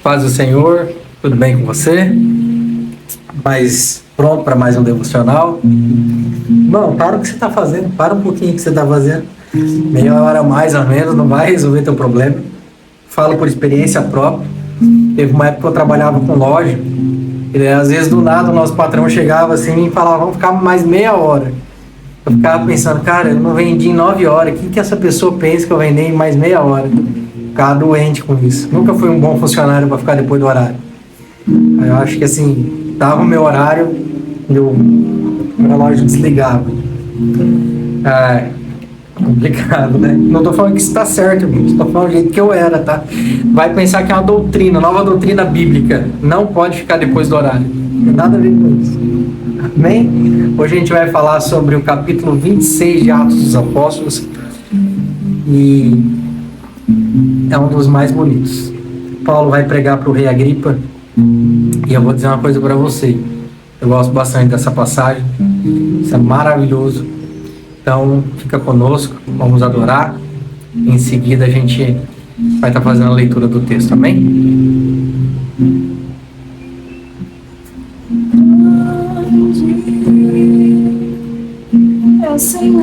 Paz do Senhor, tudo bem com você? Mais pronto para mais um devocional? Bom, para o que você está fazendo, para um pouquinho o que você está fazendo. Meia hora mais ou menos não vai resolver teu problema. Falo por experiência própria. Teve uma época que eu trabalhava com loja e às vezes do nada o nosso patrão chegava assim e falava, vamos ficar mais meia hora. Eu ficava pensando, cara, eu não vendi em 9 horas, o que essa pessoa pensa que eu vendi em mais meia hora? Ficava doente com isso. Nunca fui um bom funcionário para ficar depois do horário. Eu acho que assim, dava o meu horário e o relógio desligava. Complicado, né? Não tô falando que isso tá certo, gente. Tô falando do jeito que eu era, tá? Vai pensar que é uma doutrina, nova doutrina bíblica. Não pode ficar depois do horário. Não tem nada a ver com isso. Amém? Hoje a gente vai falar sobre o capítulo 26 de Atos dos Apóstolos. E é um dos mais bonitos. Paulo vai pregar para o rei Agripa. E eu vou dizer uma coisa para você. Eu gosto bastante dessa passagem. Isso é maravilhoso. Então, fica conosco. Vamos adorar. Em seguida, a gente vai estar fazendo a leitura do texto. Amém? É o Senhor,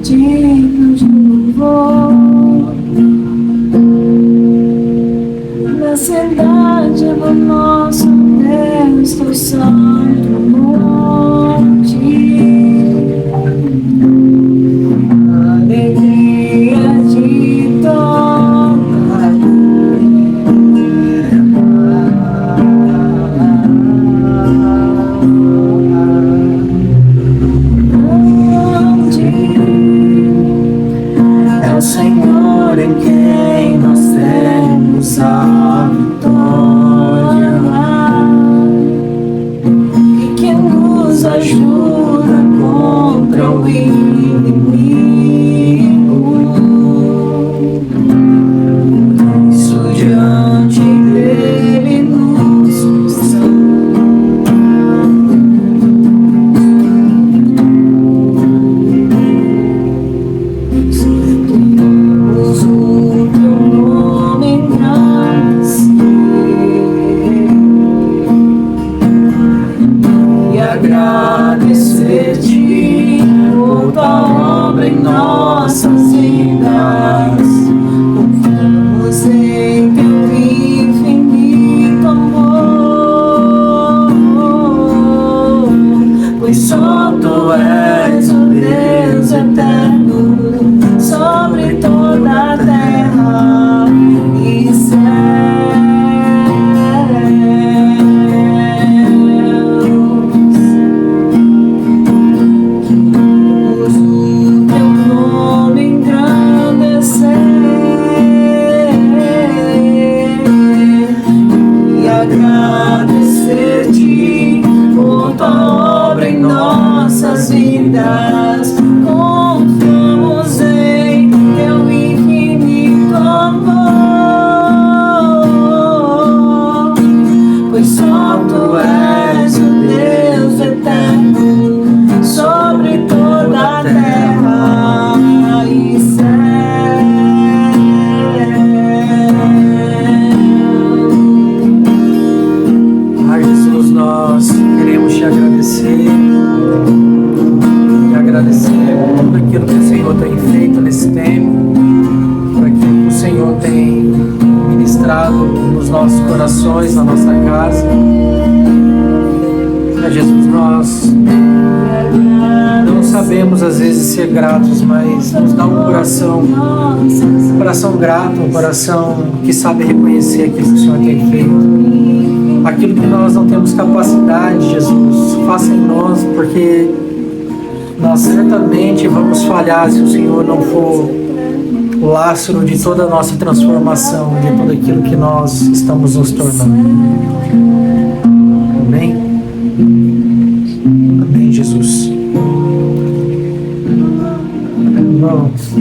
digno de louvor. Na cidade do nosso Deus, teu santo monte. Alegria de tocar. É o Senhor em quem nós temos a vitória e que nos ajuda contra o inimigo. Isso diante dele nos usa o teu nome em e agradecer-te por tua obra em nossas vidas. Confiamos em teu infinito amor, pois só tu és o Deus eterno sobre toda a terra e céus. Uso teu nome engrandecer e agradecer-te por tua obra em nossas vidas. Confiamos em teu infinito amor, pois só tu és o Deus eterno sobre toda a terra e céu. Jesus, nós queremos te agradecer e agradecer por aquilo que o Senhor tem feito nesse tempo, por aquilo que o Senhor tem ministrado nos nossos corações, na nossa casa. Jesus, nós não sabemos às vezes ser gratos, mas nos dá um coração grato, um coração que sabe reconhecer aquilo que o Senhor tem feito. Aquilo que nós não temos capacidade, Jesus, faça em nós, porque nós certamente vamos falhar se o Senhor não for o lastro de toda a nossa transformação, de tudo aquilo que nós estamos nos tornando. Amém? Amém, Jesus. Irmãos,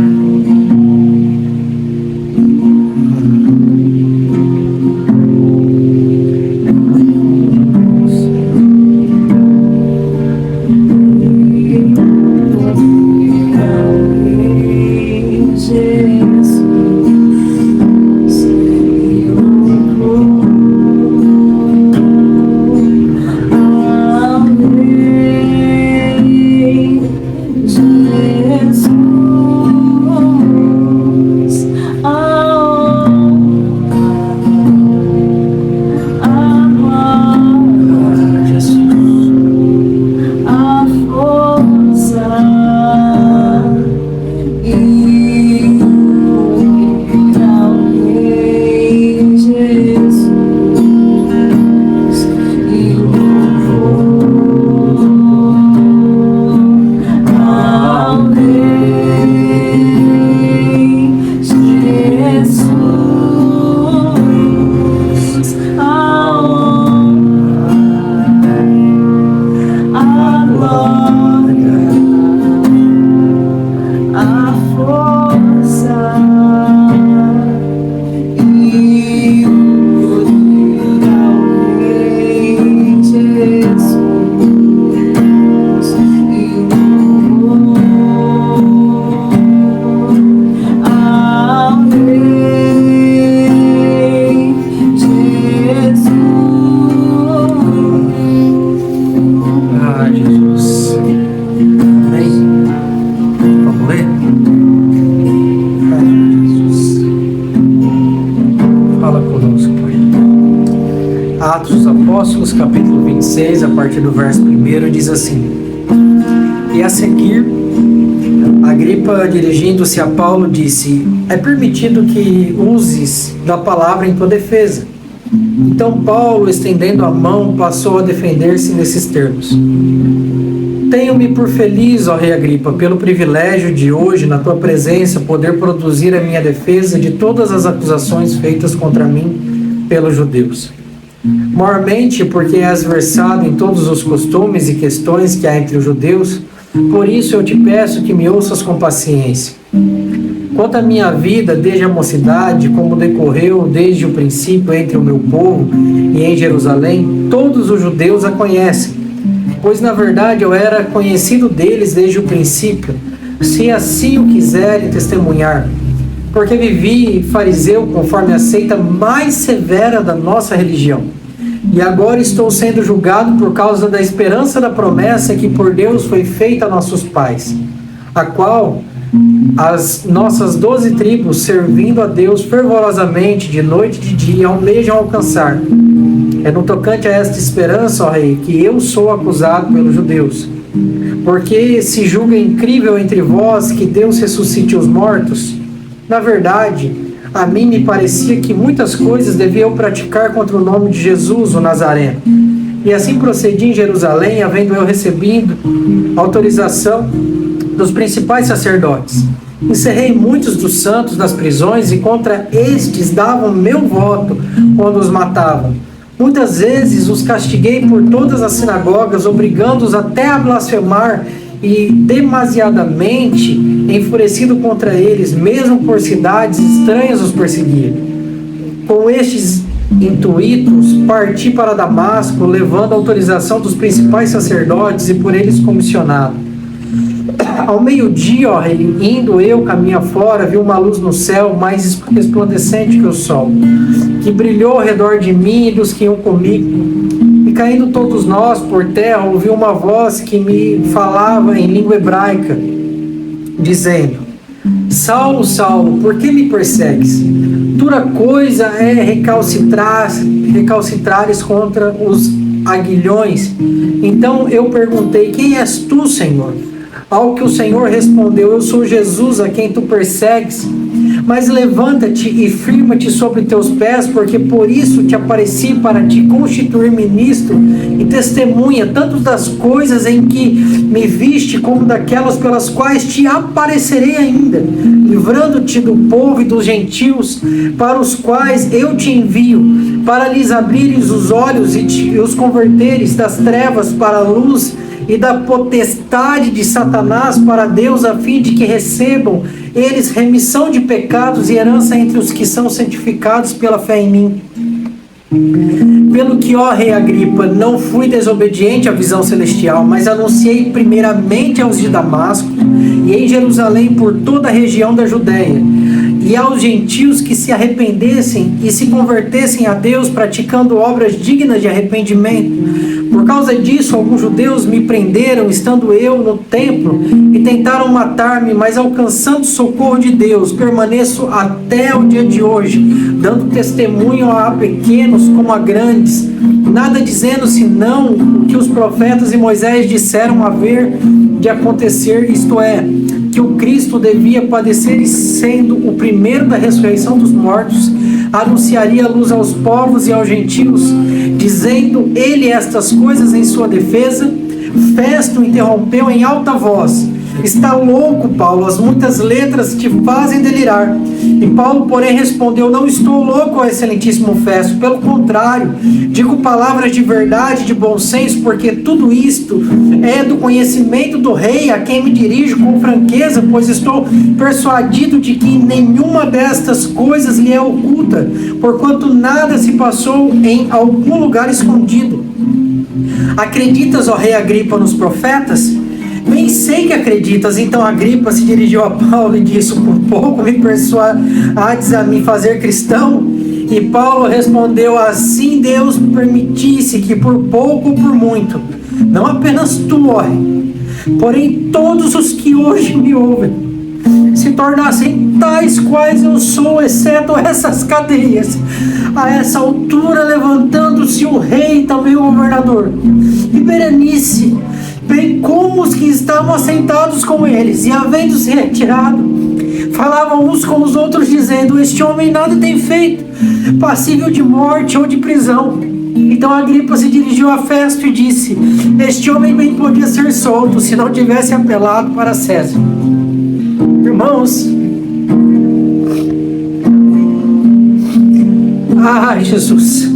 fala conosco, Pai. Atos dos Apóstolos, capítulo 26, a partir do verso 1, diz assim: E a seguir, Agripa, dirigindo-se a Paulo, disse: É permitido que uses da palavra em tua defesa. Então Paulo, estendendo a mão, passou a defender-se nesses termos: Tenho-me por feliz, ó rei Agripa, pelo privilégio de hoje, na tua presença, poder produzir a minha defesa de todas as acusações feitas contra mim pelos judeus. Maiormente porque és versado em todos os costumes e questões que há entre os judeus, por isso eu te peço que me ouças com paciência. Quanto à minha vida desde a mocidade, como decorreu desde o princípio entre o meu povo e em Jerusalém, todos os judeus a conhecem, pois na verdade eu era conhecido deles desde o princípio, se assim o quiserem testemunhar, porque vivi fariseu conforme a seita mais severa da nossa religião. E agora estou sendo julgado por causa da esperança da promessa que por Deus foi feita a nossos pais, a qual as nossas 12 tribos, servindo a Deus fervorosamente de noite e de dia, almejam alcançar. É no tocante a esta esperança, ó rei, que eu sou acusado pelos judeus. Porque se julga incrível entre vós que Deus ressuscite os mortos. Na verdade, a mim me parecia que muitas coisas devia eu praticar contra o nome de Jesus, o Nazareno. E assim procedi em Jerusalém, havendo eu recebido autorização dos principais sacerdotes. Encerrei muitos dos santos nas prisões e contra estes davam meu voto quando os matavam. Muitas vezes os castiguei por todas as sinagogas, obrigando-os até a blasfemar, e demasiadamente enfurecido contra eles, mesmo por cidades estranhas os perseguia. Com estes intuitos, parti para Damasco, levando a autorização dos principais sacerdotes e por eles comissionado. Ao meio-dia, ó rei, indo eu caminho afora, vi uma luz no céu mais resplandecente que o sol, que brilhou ao redor de mim e dos que iam comigo. E caindo todos nós por terra, ouvi uma voz que me falava em língua hebraica, dizendo: Saulo, Saulo, por que me persegues? Dura coisa é recalcitrares contra os aguilhões. Então eu perguntei: Quem és tu, Senhor? Ao que o Senhor respondeu: Eu sou Jesus, a quem tu persegues. Mas levanta-te e firma-te sobre teus pés, porque por isso te apareci, para te constituir ministro e testemunha, tanto das coisas em que me viste, como daquelas pelas quais te aparecerei ainda, livrando-te do povo e dos gentios, para os quais eu te envio, para lhes abrires os olhos e os converteres das trevas para a luz, e da potestade de Satanás para Deus, a fim de que recebam eles remissão de pecados e herança entre os que são santificados pela fé em mim. Pelo que, ó rei Agripa, não fui desobediente à visão celestial, mas anunciei primeiramente aos de Damasco e em Jerusalém por toda a região da Judéia, e aos gentios que se arrependessem e se convertessem a Deus, praticando obras dignas de arrependimento. Por causa disso, alguns judeus me prenderam, estando eu no templo, e tentaram matar-me, mas alcançando o socorro de Deus, permaneço até o dia de hoje, dando testemunho a pequenos como a grandes, nada dizendo senão o que os profetas e Moisés disseram haver de acontecer, isto é, que o Cristo devia padecer e, sendo o primeiro da ressurreição dos mortos, anunciaria a luz aos povos e aos gentios, dizendo ele estas coisas em sua defesa. Festo interrompeu em alta voz: Está louco, Paulo, as muitas letras te fazem delirar. E Paulo, porém, respondeu: Não estou louco, ó excelentíssimo Festo, pelo contrário, digo palavras de verdade, de bom senso, porque tudo isto é do conhecimento do rei, a quem me dirijo com franqueza, pois estou persuadido de que nenhuma destas coisas lhe é oculta, porquanto nada se passou em algum lugar escondido. Acreditas, ó rei Agripa, nos profetas? Bem sei que acreditas. Então Agripa se dirigiu a Paulo e disse: Por pouco me persuades a me fazer cristão? E Paulo respondeu: Assim Deus permitisse que por pouco ou por muito, não apenas tu, ó rei, porém todos os que hoje me ouvem, se tornassem tais quais eu sou, exceto essas cadeias. A essa altura, levantando-se o rei e também o governador, e Berenice, bem como os que estavam assentados com eles, e havendo-se retirado, falavam uns com os outros, dizendo: este homem nada tem feito, passível de morte ou de prisão. Então Agripa se dirigiu a Festo e disse: este homem bem podia ser solto, se não tivesse apelado para César. Irmãos, ai Jesus,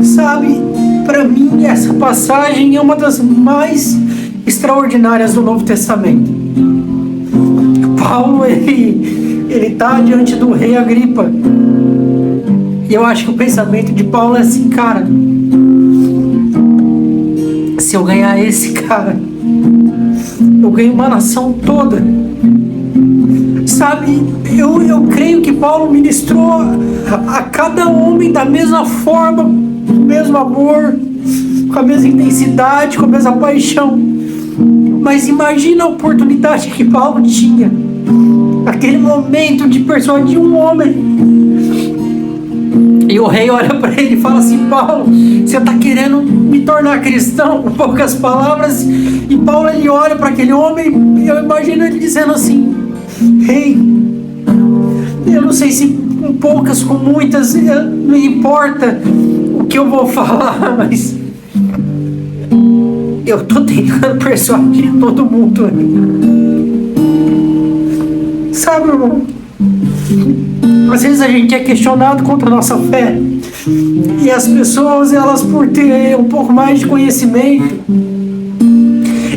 sabe, para mim essa passagem é uma das mais extraordinárias do Novo Testamento. Paulo, ele está diante do rei Agripa, e eu acho que o pensamento de Paulo é assim: cara, se eu ganhar esse cara, eu ganho uma nação toda. Sabe, eu creio que Paulo ministrou a cada homem da mesma forma, com o mesmo amor, com a mesma intensidade, com a mesma paixão. Mas imagina a oportunidade que Paulo tinha, aquele momento de persuadir um homem. E o rei olha para ele e fala assim: Paulo, você está querendo me tornar cristão? Com poucas palavras. E Paulo, ele olha para aquele homem, e eu imagino ele dizendo assim: rei, eu não sei se com poucas, com muitas, não importa o que eu vou falar, mas eu estou tentando persuadir todo mundo. Sabe, irmão, às vezes a gente é questionado contra a nossa fé, e as pessoas, elas, por ter um pouco mais de conhecimento,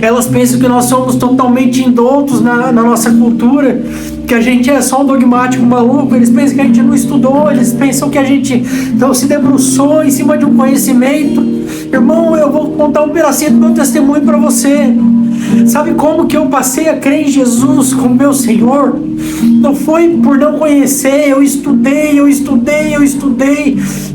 elas pensam que nós somos totalmente indoutos na nossa cultura, que a gente é só um dogmático maluco. Eles pensam que a gente não estudou, eles pensam que a gente não se debruçou em cima de um conhecimento. Irmão, eu vou contar um pedacinho do meu testemunho para você. Sabe como que eu passei a crer em Jesus como meu Senhor? Não foi por não conhecer. Eu estudei,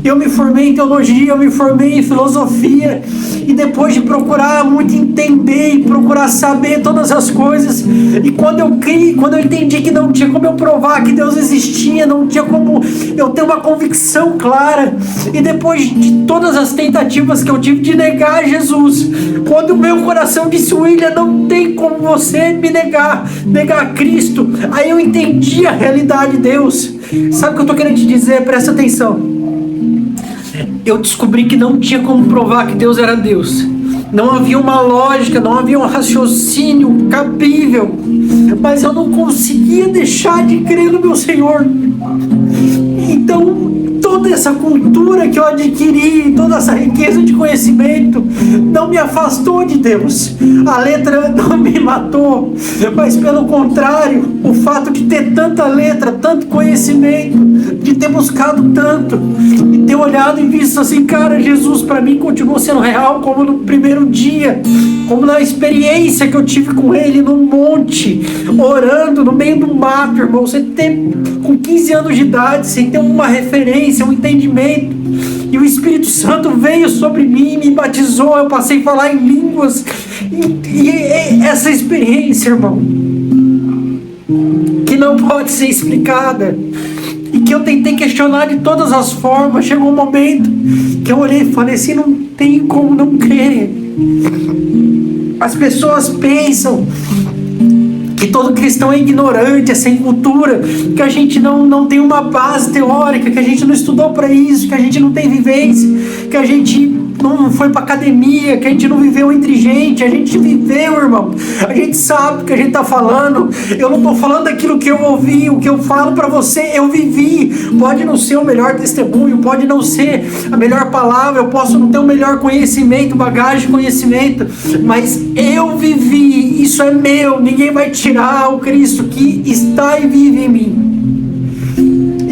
eu me formei em teologia, eu me formei em filosofia, e depois de procurar muito entender e procurar saber todas as coisas, e quando eu entendi que não tinha como eu provar que Deus existia, não tinha como eu ter uma convicção clara, e depois de todas as tentativas que eu tive de negar Jesus, quando o meu coração disse: William, não tem como você me negar Cristo, aí eu entendi a realidade de Deus. Sabe o que eu estou querendo te dizer? Presta atenção. Eu descobri que não tinha como provar que Deus era Deus. Não havia uma lógica, não havia um raciocínio cabível, mas eu não conseguia deixar de crer no meu Senhor. Então, toda essa cultura que eu adquiri, toda essa riqueza de conhecimento, não me afastou de Deus. A letra não me matou, mas pelo contrário, o fato de ter tanta letra, tanto conhecimento, de ter buscado tanto, e ter olhado e visto assim: cara, Jesus para mim continuou sendo real, como no primeiro dia, como na experiência que eu tive com Ele num monte, orando no meio do mato. Irmão, você ter com 15 anos de idade, sem ter uma referência, um entendimento, e o Espírito Santo veio sobre mim, me batizou, eu passei a falar em línguas, e essa experiência, irmão, que não pode ser explicada, e que eu tentei questionar de todas as formas, chegou um momento que eu olhei e falei assim: não tem como não crer. As pessoas pensam que todo cristão é ignorante, é sem cultura, que a gente não tem uma base teórica, que a gente não estudou para isso, que a gente não tem vivência, que a gente não foi para academia, que a gente não viveu entre gente. A gente viveu, irmão. A gente sabe o que a gente tá falando. Eu não tô falando aquilo que eu ouvi, o que eu falo para você, eu vivi. Pode não ser o melhor testemunho, pode não ser a melhor palavra, eu posso não ter o melhor conhecimento, bagagem de conhecimento, mas eu vivi, isso é meu, ninguém vai tirar o Cristo que está e vive em mim.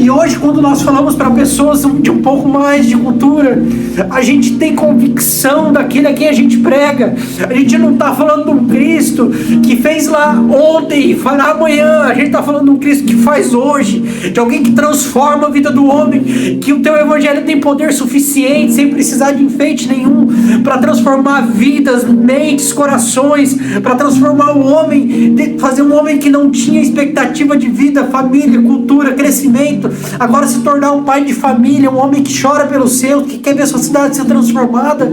E hoje, quando nós falamos para pessoas de um pouco mais de cultura, a gente tem convicção daquele a quem a gente prega. A gente não está falando de um Cristo que fez lá ontem e fará amanhã. A gente está falando de um Cristo que faz hoje, de alguém que transforma a vida do homem, que o teu evangelho tem poder suficiente, sem precisar de enfeite nenhum, para transformar vidas, mentes, corações, para transformar o homem, fazer um homem que não tinha expectativa de vida, família, cultura, crescimento, agora se tornar um pai de família, um homem que chora pelos seus, que quer ver sua cidade ser transformada.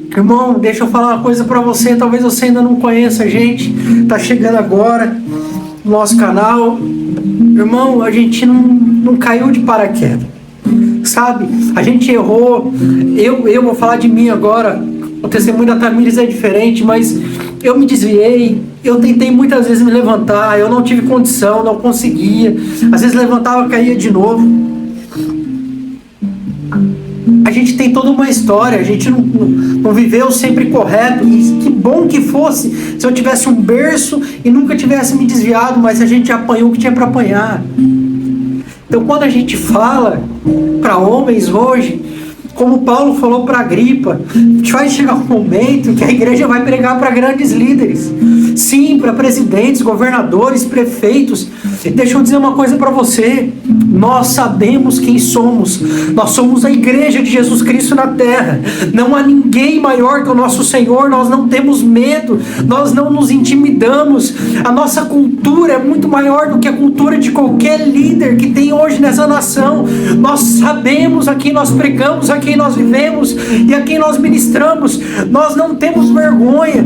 Irmão, deixa eu falar uma coisa para você, talvez você ainda não conheça a gente, tá chegando agora no nosso canal. Irmão, a gente não caiu de paraquedas, sabe? A gente errou. Eu vou falar de mim agora. O testemunho da Tamires é diferente, mas eu me desviei. Eu tentei muitas vezes me levantar, eu não tive condição, não conseguia. Às vezes levantava, caía de novo. A gente tem toda uma história, a gente não viveu sempre correto. E que bom que fosse se eu tivesse um berço e nunca tivesse me desviado, mas a gente apanhou o que tinha para apanhar. Então, quando a gente fala para homens hoje, como Paulo falou para Agripa, vai chegar um momento que a igreja vai pregar para grandes líderes, sim, para presidentes, governadores, prefeitos. Deixa eu dizer uma coisa para você: nós sabemos quem somos. Nós somos a igreja de Jesus Cristo na terra. Não há ninguém maior que o nosso Senhor. Nós não temos medo, nós não nos intimidamos. A nossa cultura é muito maior do que a cultura de qualquer líder que tem hoje nessa nação. Nós sabemos a quem nós pregamos, a quem nós vivemos e a quem nós ministramos. Nós não temos vergonha,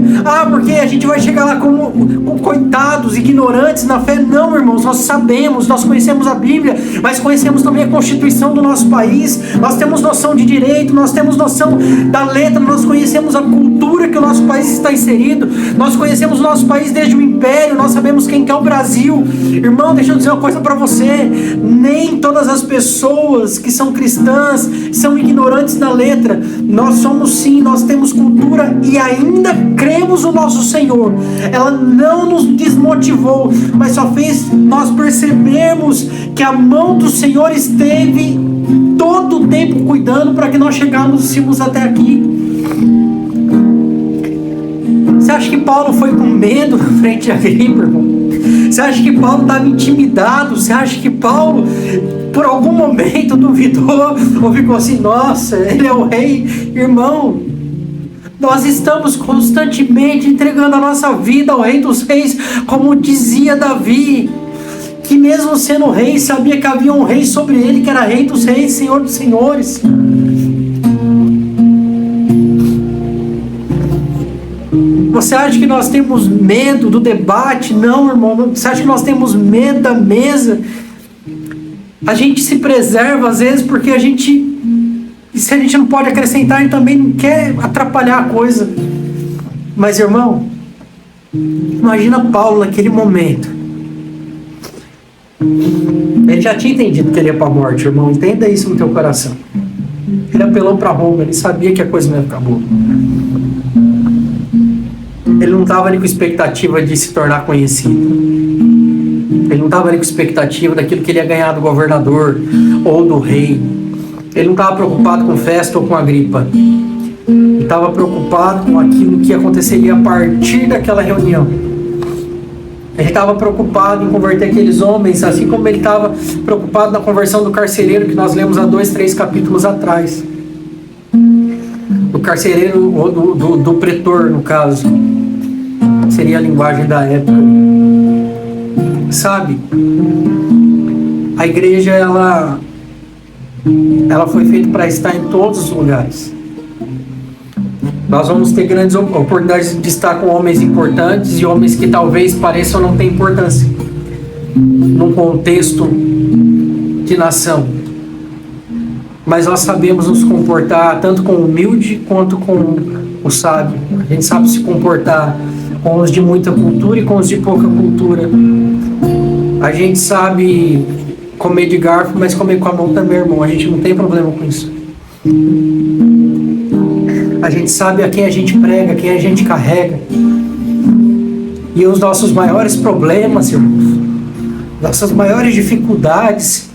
porque a gente vai chegar lá como coitados, ignorantes na fé. Não, irmãos, nós sabemos, nós conhecemos a Bíblia, mas conhecemos também a Constituição do nosso país. Nós temos noção de direito, nós temos noção da letra, nós conhecemos a cultura que o nosso país está inserido, nós conhecemos o nosso país desde o Império, nós sabemos quem que é o Brasil. Irmão, deixa eu dizer uma coisa para você: nem todas as pessoas que são cristãs são ignorantes da letra. Nós somos sim, nós temos cultura e ainda cremos no nosso Senhor. Ela não nos desmotivou, mas só fez nós percebermos que a mão do Senhor esteve todo o tempo cuidando para que nós chegássemos até aqui. Você acha que Paulo foi com medo na frente de Agripa, irmão? Você acha que Paulo estava intimidado? Você acha que Paulo, por algum momento, duvidou ou ficou assim: nossa, ele é o rei? Irmão, nós estamos constantemente entregando a nossa vida ao Rei dos Reis, como dizia Davi, que mesmo sendo rei, sabia que havia um rei sobre ele, que era Rei dos Reis, Senhor dos Senhores. Você acha que nós temos medo do debate? Não, irmão. Você acha que nós temos medo da mesa? A gente se preserva às vezes porque se a gente não pode acrescentar, a gente também não quer atrapalhar a coisa. Mas, irmão, imagina Paulo naquele momento. Ele já tinha entendido que ele ia para a morte, irmão. Entenda isso no teu coração. Ele apelou para Roma, ele sabia que a coisa não ia ficar boa. Ele não estava ali com expectativa de se tornar conhecido. Ele não estava ali com expectativa daquilo que ele ia ganhar do governador ou do rei. Ele não estava preocupado com festa ou com Agripa. Ele estava preocupado com aquilo que aconteceria a partir daquela reunião. Ele estava preocupado em converter aqueles homens, assim como ele estava preocupado na conversão do carcereiro, que nós lemos há 2, 3 capítulos atrás. Do carcereiro, ou do pretor, no caso. Seria a linguagem da época. Sabe? A igreja, ela foi feita para estar em todos os lugares. Nós vamos ter grandes oportunidades de estar com homens importantes e homens que talvez pareçam não ter importância num contexto de nação. Mas nós sabemos nos comportar tanto com o humilde quanto com o sábio. A gente sabe se comportar com os de muita cultura e com os de pouca cultura. A gente sabe comer de garfo, mas comer com a mão também, irmão. A gente não tem problema com isso. A gente sabe a quem a gente prega, a quem a gente carrega. E os nossos maiores problemas, irmãos, Nossas maiores dificuldades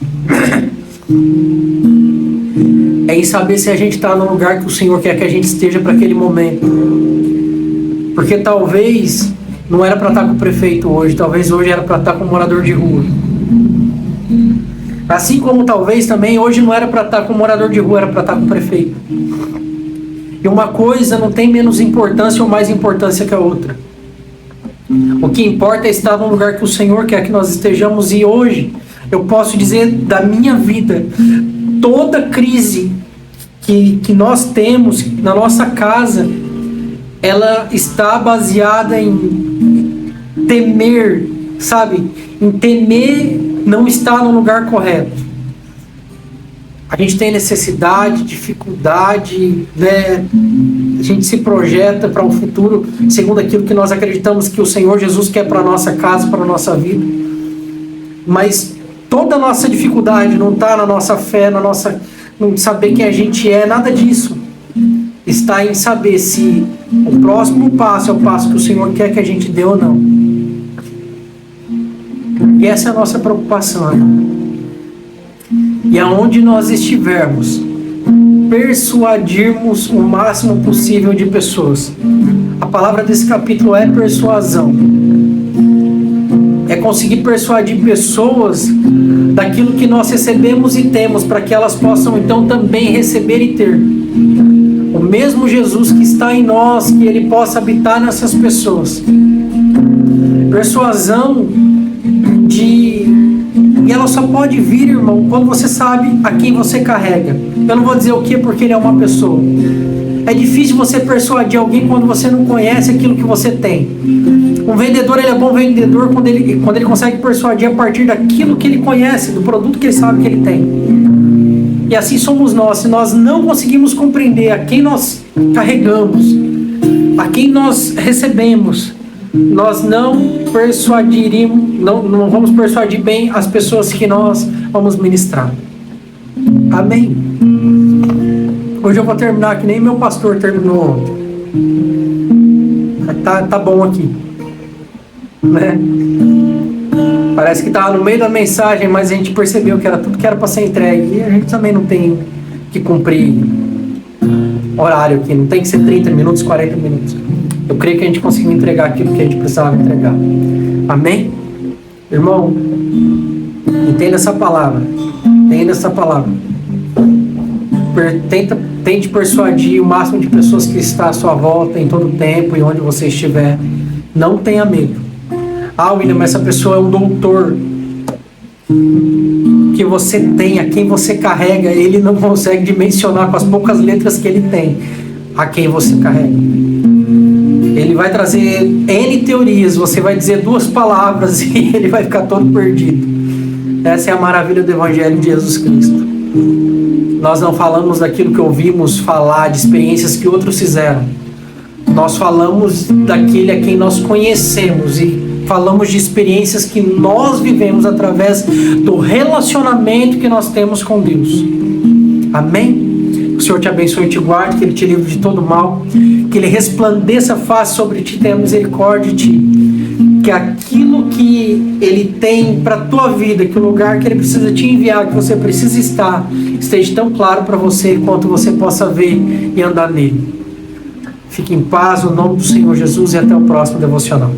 é em saber se a gente está no lugar que o Senhor quer que a gente esteja para aquele momento. Porque talvez não era para estar com o prefeito hoje, talvez hoje era para estar com o morador de rua. Assim como talvez também hoje não era para estar com o morador de rua, era para estar com o prefeito. E uma coisa não tem menos importância ou mais importância que a outra. O que importa é estar no lugar que o Senhor quer que nós estejamos. E hoje eu posso dizer da minha vida, toda crise que nós temos na nossa casa, ela está baseada em temer, sabe? Em temer não estar no lugar correto. A gente tem necessidade, dificuldade, né? A gente se projeta para um futuro segundo aquilo que nós acreditamos que o Senhor Jesus quer para a nossa casa, para a nossa vida. Mas toda a nossa dificuldade não está na nossa fé, não saber quem a gente é, nada disso. Está em saber se o próximo passo é o passo que o Senhor quer que a gente dê ou não. E essa é a nossa preocupação, irmão. E aonde nós estivermos, persuadirmos o máximo possível de pessoas. A palavra desse capítulo é persuasão. É conseguir persuadir pessoas daquilo que nós recebemos e temos, para que elas possam então também receber e ter. O mesmo Jesus que está em nós, que Ele possa habitar nessas pessoas. Persuasão E ela só pode vir, irmão, quando você sabe a quem você carrega. Eu não vou dizer o que, porque ele é uma pessoa. É difícil você persuadir alguém quando você não conhece aquilo que você tem. Um vendedor, ele é bom vendedor quando ele consegue persuadir a partir daquilo que ele conhece, do produto que ele sabe que ele tem. E assim somos nós. Se nós não conseguimos compreender a quem nós carregamos, a quem nós recebemos, nós não vamos persuadir bem as pessoas que nós vamos ministrar. Amém? Hoje eu vou terminar que nem meu pastor terminou ontem. Tá bom aqui, né? Parece que estava no meio da mensagem, mas a gente percebeu que era tudo que era para ser entregue. E a gente também não tem que cumprir horário aqui, não tem que ser 30 minutos, 40 minutos. Eu creio que a gente conseguiu entregar aquilo que a gente precisava entregar. Amém? Irmão, entenda essa palavra. Entenda essa palavra. Tente persuadir o máximo de pessoas que está à sua volta, em todo o tempo e onde você estiver. Não tenha medo. Ah, William, mas essa pessoa é um doutor. Que você tem, a quem você carrega, ele não consegue dimensionar com as poucas letras que ele tem a quem você carrega. Ele vai trazer N teorias, você vai dizer 2 palavras e ele vai ficar todo perdido. Essa é a maravilha do Evangelho de Jesus Cristo. Nós não falamos daquilo que ouvimos falar, de experiências que outros fizeram. Nós falamos daquele a quem nós conhecemos e falamos de experiências que nós vivemos através do relacionamento que nós temos com Deus. Amém? Que o Senhor te abençoe e te guarde, que Ele te livre de todo mal, que Ele resplandeça a face sobre ti, tenha misericórdia de ti, que aquilo que Ele tem para a tua vida, que o lugar que Ele precisa te enviar, que você precisa estar, esteja tão claro para você quanto você possa ver e andar nele. Fique em paz, no nome do Senhor Jesus, e até o próximo devocional.